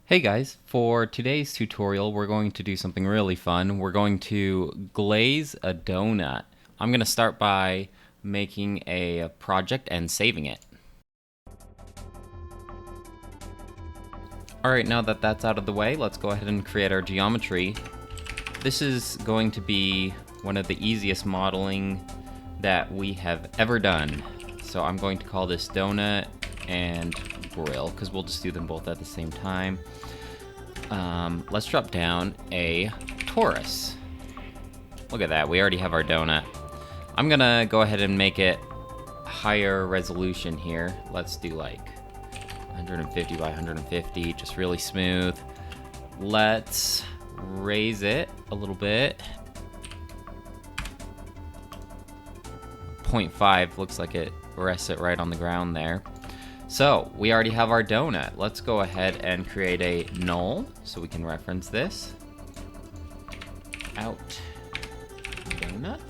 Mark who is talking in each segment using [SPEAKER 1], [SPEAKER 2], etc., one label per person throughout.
[SPEAKER 1] Hey guys, for today's tutorial we're going to do something really fun. We're going to glaze a donut. I'm going to start by making a project and saving it. Alright, now that that's out of the way, let's go ahead and create our geometry. This is going to be one of the easiest modeling that we have ever done. So I'm going to call this donut and grill because we'll just do them both at the same time. Let's drop down a torus. Look at that, we already have our donut. I'm gonna go ahead and make it higher resolution here. Let's do like 150 by 150, just really smooth. Let's raise it a little bit. 0.5 looks like it rests it right on the ground there. So we already have our donut. Let's go ahead and create a null so we can reference this. Out donut.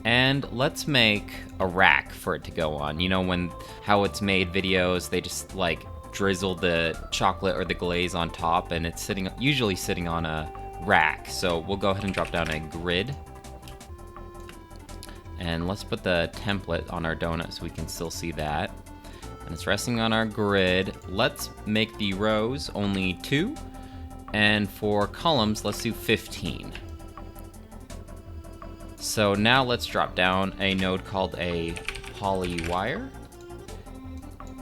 [SPEAKER 1] And let's make a rack for it to go on. You know how it's made videos, they just like drizzle the chocolate or the glaze on top and it's usually sitting on a rack. So we'll go ahead and drop down a grid. And let's put the template on our donut so we can still see that. And it's resting on our grid. Let's make the rows only 2. And for columns, let's do 15. So now let's drop down a node called a polywire.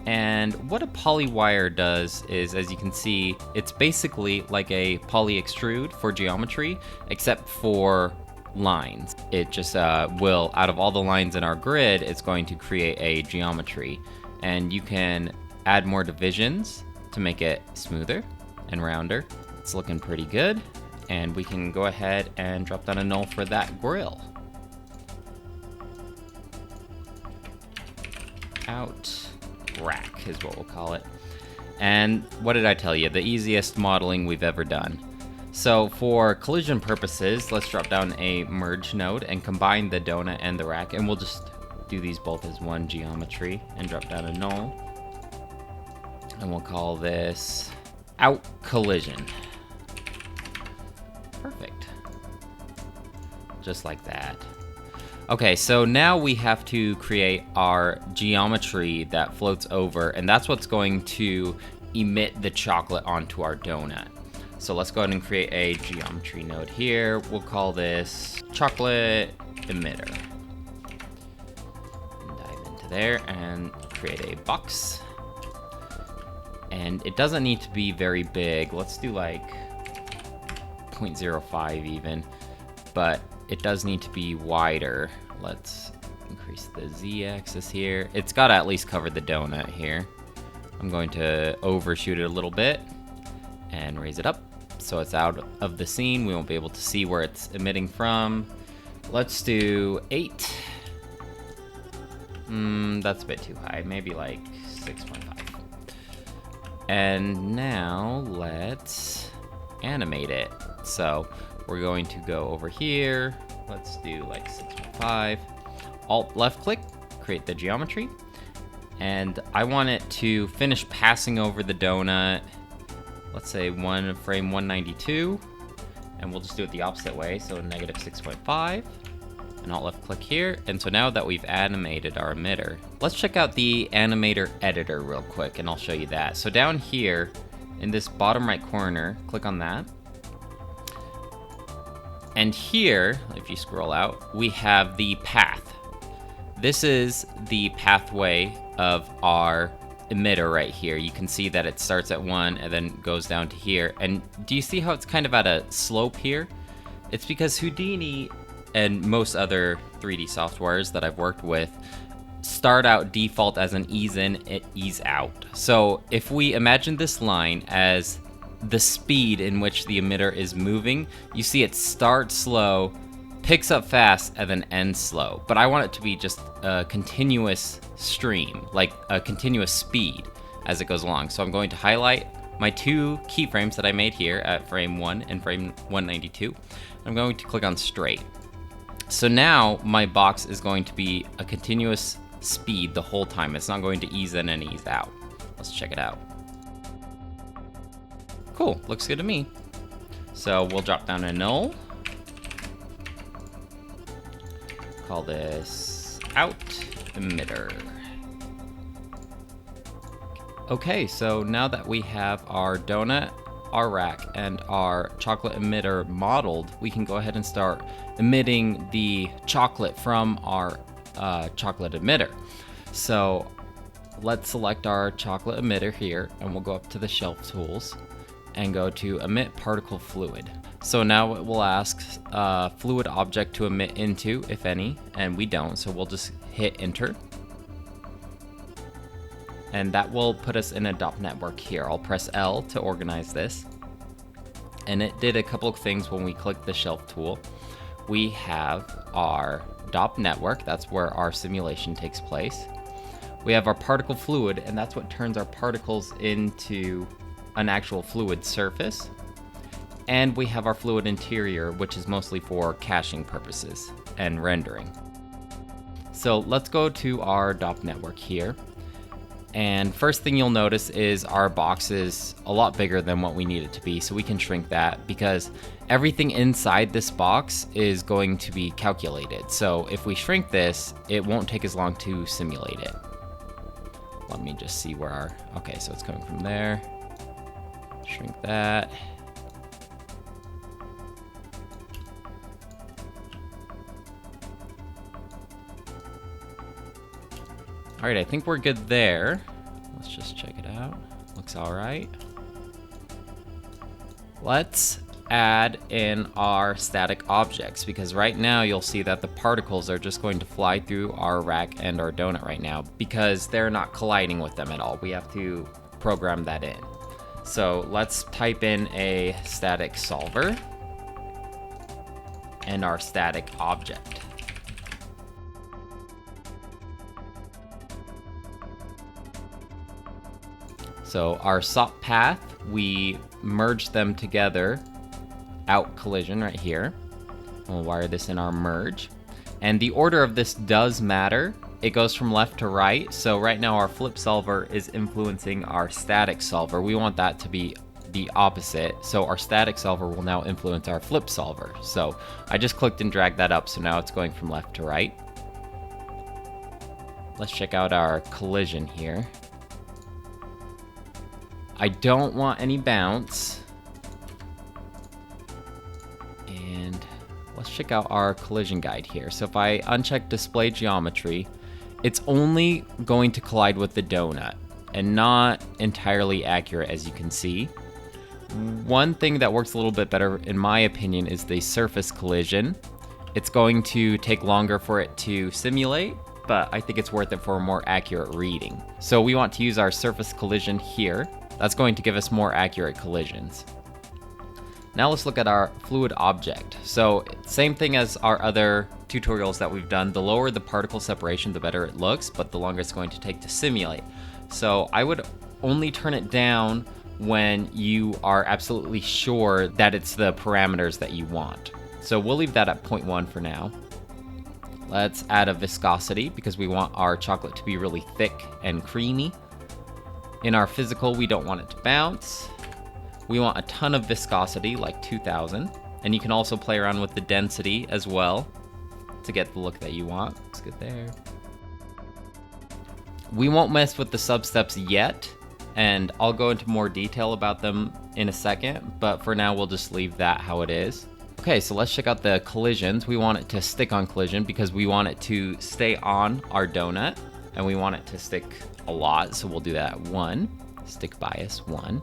[SPEAKER 1] And what a polywire does is, as you can see, it's basically like a poly extrude for geometry, except for lines. It just will, out of all the lines in our grid, it's going to create a geometry. And you can add more divisions to make it smoother and rounder. It's looking pretty good. And we can go ahead and drop down a null for that grill. Out rack is what we'll call it. And what did I tell you? The easiest modeling we've ever done. So for collision purposes, let's drop down a merge node and combine the donut and the rack, and we'll just do these both as one geometry and drop down a null. And we'll call this out collision. Perfect. Just like that. Okay, so now we have to create our geometry that floats over, and that's what's going to emit the chocolate onto our donut. So let's go ahead and create a geometry node here. We'll call this chocolate emitter. Dive into there and create a box. And it doesn't need to be very big. Let's do like 0.05 even, but it does need to be wider. Let's increase the z-axis here. It's got to at least cover the donut here. I'm going to overshoot it a little bit and raise it up so it's out of the scene. We won't be able to see where it's emitting from. Let's do 8. That's a bit too high. Maybe like 6.5. And now let's animate it. So we're going to go over here. Let's do like 6.5. Alt left click, create the geometry. And I want it to finish passing over the donut. Let's say frame 192. And we'll just do it the opposite way. So negative 6.5. And alt left click here. And so now that we've animated our emitter, let's check out the Animator Editor real quick and I'll show you that. So down here in this bottom right corner, click on that. And here, if you scroll out, we have the path. This is the pathway of our emitter right here. You can see that it starts at 1 and then goes down to here. And do you see how it's kind of at a slope here? It's because Houdini and most other 3D softwares that I've worked with start out default as an ease in, ease out. So if we imagine this line as the speed in which the emitter is moving, you see it start slow, picks up fast, and then ends slow. But I want it to be just a continuous stream, like a continuous speed as it goes along. So I'm going to highlight my 2 keyframes that I made here at frame 1 and frame 192. I'm going to click on straight. So now my box is going to be a continuous speed the whole time. It's not going to ease in and ease out. Let's check it out. Cool, looks good to me. So we'll drop down a null. Call this out emitter. Okay, so now that we have our donut, our rack, and our chocolate emitter modeled, we can go ahead and start emitting the chocolate from our chocolate emitter. So let's select our chocolate emitter here, and we'll go up to the shelf tools and go to emit particle fluid. So now it will ask fluid object to emit into, if any, and we don't, so we'll just hit enter. And that will put us in a DOP network here. I'll press L to organize this. And it did a couple of things when we clicked the shelf tool. We have our DOP network, that's where our simulation takes place. We have our particle fluid, and that's what turns our particles into an actual fluid surface. And we have our fluid interior, which is mostly for caching purposes and rendering. So let's go to our DOP network here. And first thing you'll notice is our box is a lot bigger than what we need it to be, so we can shrink that because everything inside this box is going to be calculated. So if we shrink this, it won't take as long to simulate it. Let me just see where our, okay, so it's coming from there. Shrink that. All right, I think we're good there. Let's just check it out. Looks all right. Let's add in our static objects because right now you'll see that the particles are just going to fly through our rack and our donut right now because they're not colliding with them at all. We have to program that in. So let's type in a static solver and our static object. So our SOP path, we merge them together, out collision right here. We'll wire this in our merge. And the order of this does matter. It goes from left to right. So right now our flip solver is influencing our static solver. We want that to be the opposite. So our static solver will now influence our flip solver. So I just clicked and dragged that up. So now it's going from left to right. Let's check out our collision here. I don't want any bounce. And let's check out our collision guide here. So if I uncheck display geometry, it's only going to collide with the donut and not entirely accurate, as you can see. One thing that works a little bit better, in my opinion, is the surface collision. It's going to take longer for it to simulate, but I think it's worth it for a more accurate reading. So we want to use our surface collision here. That's going to give us more accurate collisions. Now let's look at our fluid object. So same thing as our other tutorials that we've done. The lower the particle separation, the better it looks, but the longer it's going to take to simulate. So I would only turn it down when you are absolutely sure that it's the parameters that you want. So we'll leave that at 0.1 for now. Let's add a viscosity because we want our chocolate to be really thick and creamy. In our physical, we don't want it to bounce. We want a ton of viscosity, like 2000. And you can also play around with the density as well to get the look that you want. It's good there. We won't mess with the substeps yet, and I'll go into more detail about them in a second, but for now we'll just leave that how it is. Okay, so let's check out the collisions. We want it to stick on collision because we want it to stay on our donut, and we want it to stick a lot, so we'll do that at 1. Stick bias 1.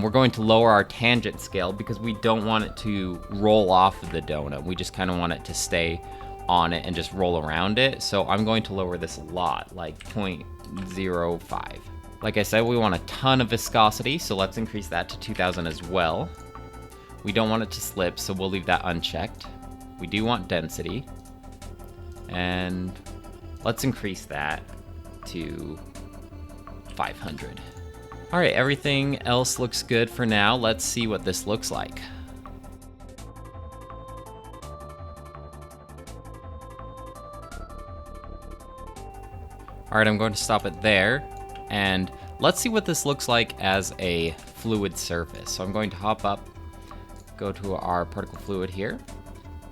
[SPEAKER 1] We're going to lower our tangent scale because we don't want it to roll off of the donut. We just kind of want it to stay on it and just roll around it. So I'm going to lower this a lot, like 0.05. Like I said, we want a ton of viscosity, so let's increase that to 2000 as well. We don't want it to slip, so we'll leave that unchecked. We do want density. And let's increase that to 500. All right, everything else looks good for now. Let's see what this looks like. All right, I'm going to stop it there. And let's see what this looks like as a fluid surface. So I'm going to hop up, go to our particle fluid here,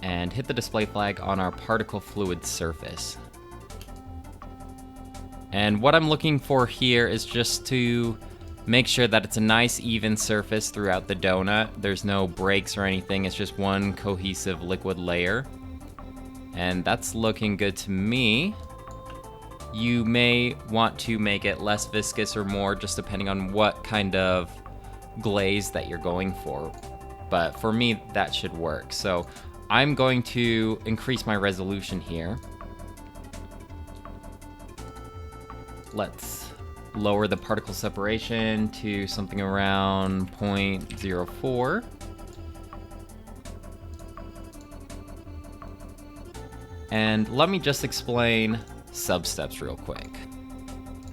[SPEAKER 1] and hit the display flag on our particle fluid surface. And what I'm looking for here is just to make sure that it's a nice even surface throughout the donut. There's no breaks or anything, it's just one cohesive liquid layer. And that's looking good to me. You may want to make it less viscous or more, just depending on what kind of glaze that you're going for. But for me, that should work. So I'm going to increase my resolution here. Let's lower the particle separation to something around 0.04. And let me just explain substeps real quick.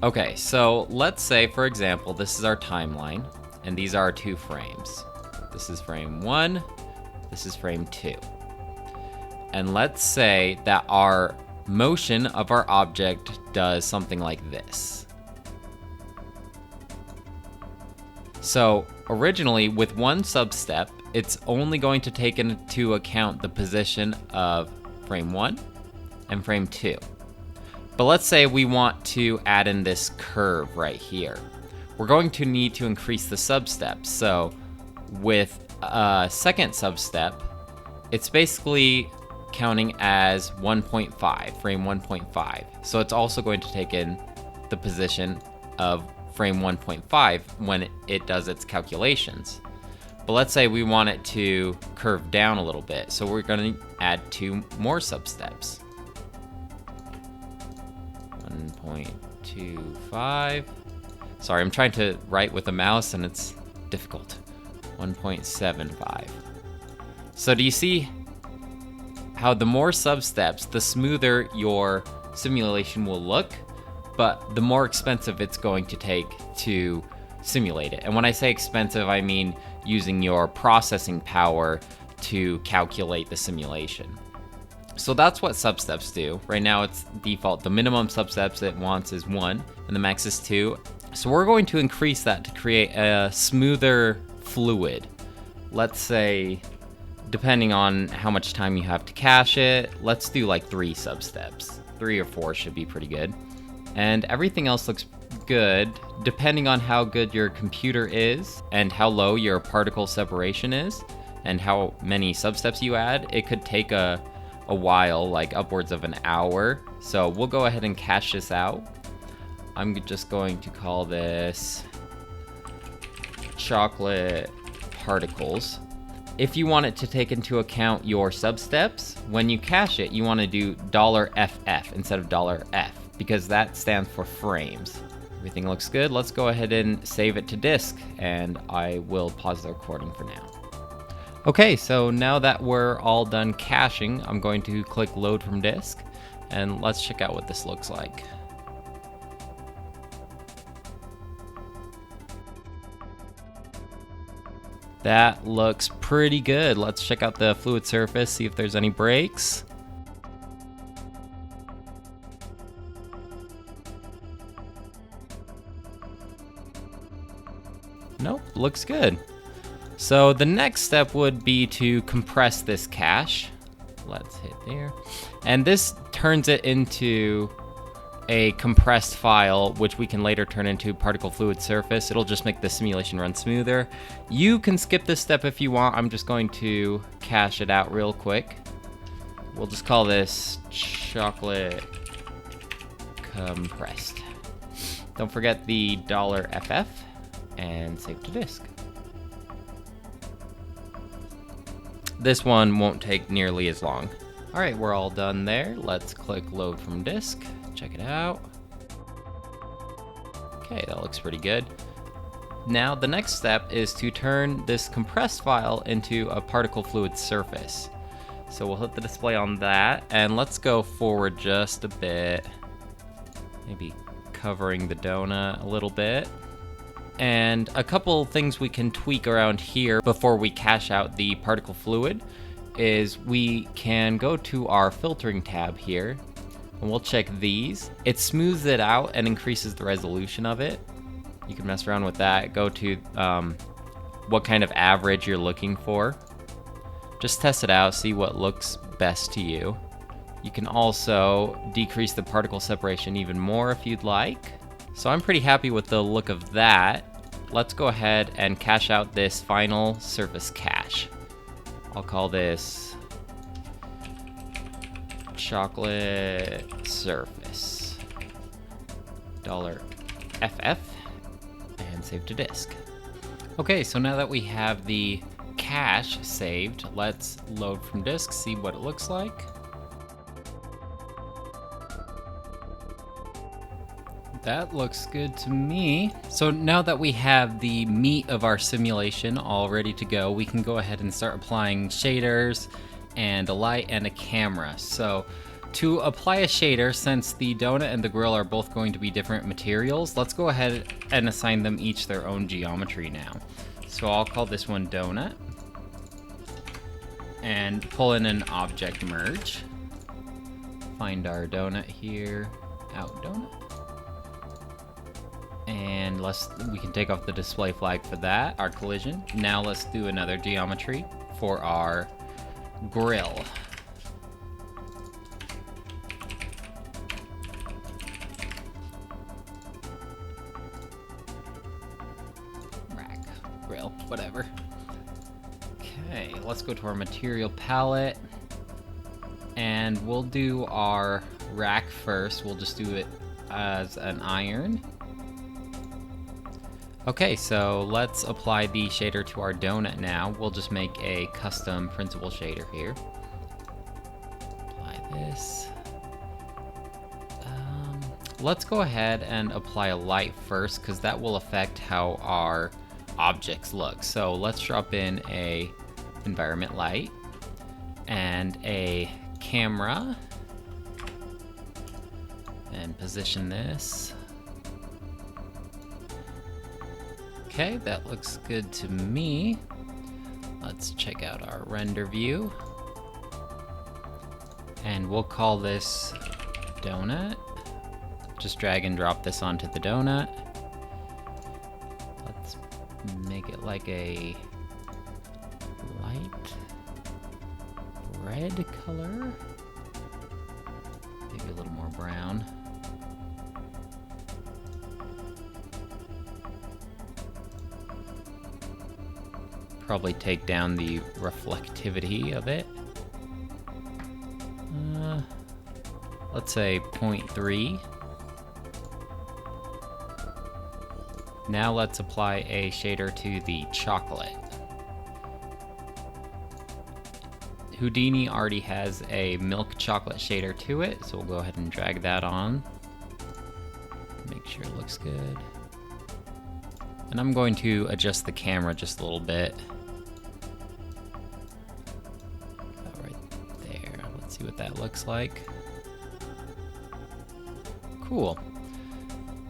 [SPEAKER 1] Okay, so let's say, for example, this is our timeline, and these are our 2 frames. This is frame 1, this is frame 2. And let's say that our motion of our object does something like this. So originally, with one substep, it's only going to take into account the position of frame 1 and frame 2. But let's say we want to add in this curve right here. We're going to need to increase the substeps. So with a second substep, it's basically counting as 1.5, frame 1.5. So it's also going to take in the position of frame 1.5 when it does its calculations. But let's say we want it to curve down a little bit. So we're going to add 2 more substeps. 1.25. Sorry, I'm trying to write with a mouse and it's difficult. 1.75. So do you see how the more substeps, the smoother your simulation will look, but the more expensive it's going to take to simulate it. And when I say expensive, I mean using your processing power to calculate the simulation. So that's what substeps do. Right now it's default. The minimum substeps it wants is 1 and the max is 2. So we're going to increase that to create a smoother fluid. Let's say, depending on how much time you have to cache it, let's do like 3 substeps. 3 or 4 should be pretty good. And everything else looks good, depending on how good your computer is and how low your particle separation is and how many substeps you add. It could take a while, like upwards of an hour. So we'll go ahead and cache this out. I'm just going to call this chocolate particles. If you want it to take into account your substeps, when you cache it, you want to do $FF instead of $F because that stands for frames. Everything looks good. Let's go ahead and save it to disk, and I will pause the recording for now. Okay, so now that we're all done caching, I'm going to click load from disk, and let's check out what this looks like. That looks pretty good. Let's check out the fluid surface, see if there's any breaks. Nope, looks good. So the next step would be to compress this cache. Let's hit there. And this turns it into a compressed file, which we can later turn into particle fluid surface. It'll just make the simulation run smoother. You can skip this step if you want. I'm just going to cache it out real quick. We'll just call this chocolate compressed. Don't forget the $FF and save to disk. This one won't take nearly as long. All right, we're all done there. Let's click load from disk. Check it out. Okay, that looks pretty good. Now the next step is to turn this compressed file into a particle fluid surface. So we'll hit the display on that, and let's go forward just a bit. Maybe covering the donut a little bit. And a couple things we can tweak around here before we cache out the particle fluid is we can go to our filtering tab here, and we'll check these. It smooths it out and increases the resolution of it. You can mess around with that. Go to what kind of average you're looking for. Just test it out, see what looks best to you. You can also decrease the particle separation even more if you'd like. So I'm pretty happy with the look of that. Let's go ahead and cache out this final surface cache. I'll call this chocolate surface $FF and save to disk. Okay, so now that we have the cache saved, let's load from disk, see what it looks like. That looks good to me. So now that we have the meat of our simulation all ready to go, we can go ahead and start applying shaders and a light and a camera. So to apply a shader, since the donut and the grill are both going to be different materials, let's go ahead and assign them each their own geometry now. So I'll call this one donut and pull in an object merge. Find our donut here, out donut. And we can take off the display flag for that, our collision. Now let's do another geometry for our grill. Rack, grill, whatever. Okay, let's go to our material palette. And we'll do our rack first. We'll just do it as an iron. Okay, so let's apply the shader to our donut now. We'll just make a custom principled shader here. Apply this. Let's go ahead and apply a light first, because that will affect how our objects look. So let's drop in a environment light and a camera and position this. Okay, that looks good to me. Let's check out our render view. And we'll call this donut. Just drag and drop this onto the donut. Let's make it like a light red color. Maybe a little more brown. Probably take down the reflectivity of it. Let's say 0.3. Now let's apply a shader to the chocolate. Houdini already has a milk chocolate shader to it, so we'll go ahead and drag that on. Make sure it looks good. And I'm going to adjust the camera just a little bit. See what that looks like. Cool.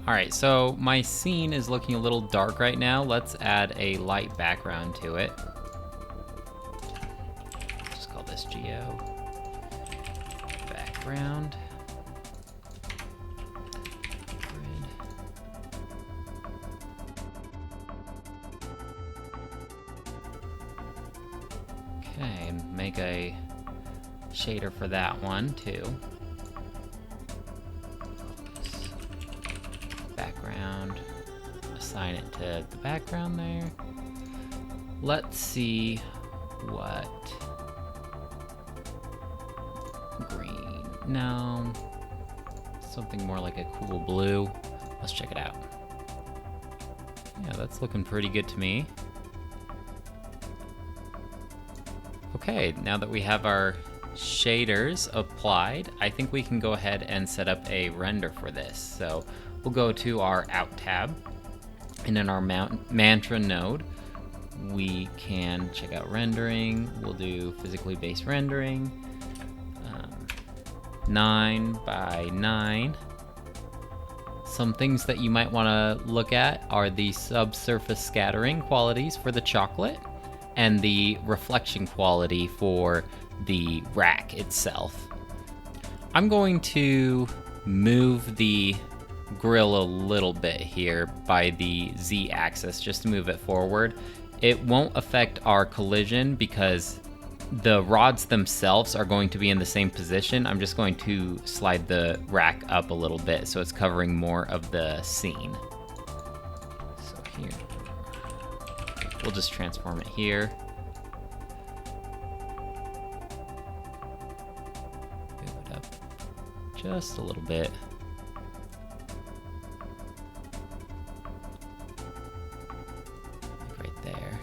[SPEAKER 1] All right, so my scene is looking a little dark right now. Let's add a light background to it. Just call this geo background. Grid. Okay, make a shader for that one too. Background, assign it to the background there. Let's see what green. No, something more like a cool blue. Let's check it out. Yeah, that's looking pretty good to me. Okay, now that we have our shaders applied, I think we can go ahead and set up a render for this. So we'll go to our Out tab, and in our mantra node, we can check out rendering. We'll do physically based rendering, 9 by 9. Some things that you might want to look at are the subsurface scattering qualities for the chocolate and the reflection quality for the rack itself. I'm going to move the grill a little bit here by the Z axis just to move it forward. It won't affect our collision because the rods themselves are going to be in the same position. I'm just going to slide the rack up a little bit so it's covering more of the scene. So here, we'll just transform it here. Move it up just a little bit. Right there.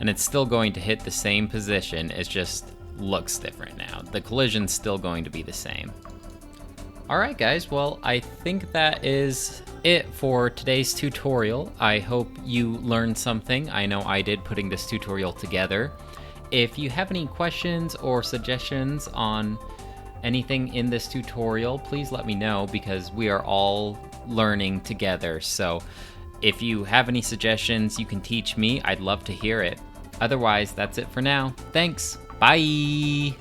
[SPEAKER 1] And it's still going to hit the same position, it just looks different now. The collision's still going to be the same. Alright guys, well I think that is it for today's tutorial. I hope you learned something. I know I did putting this tutorial together. If you have any questions or suggestions on anything in this tutorial, please let me know because we are all learning together. So if you have any suggestions you can teach me, I'd love to hear it. Otherwise, that's it for now. Thanks. Bye.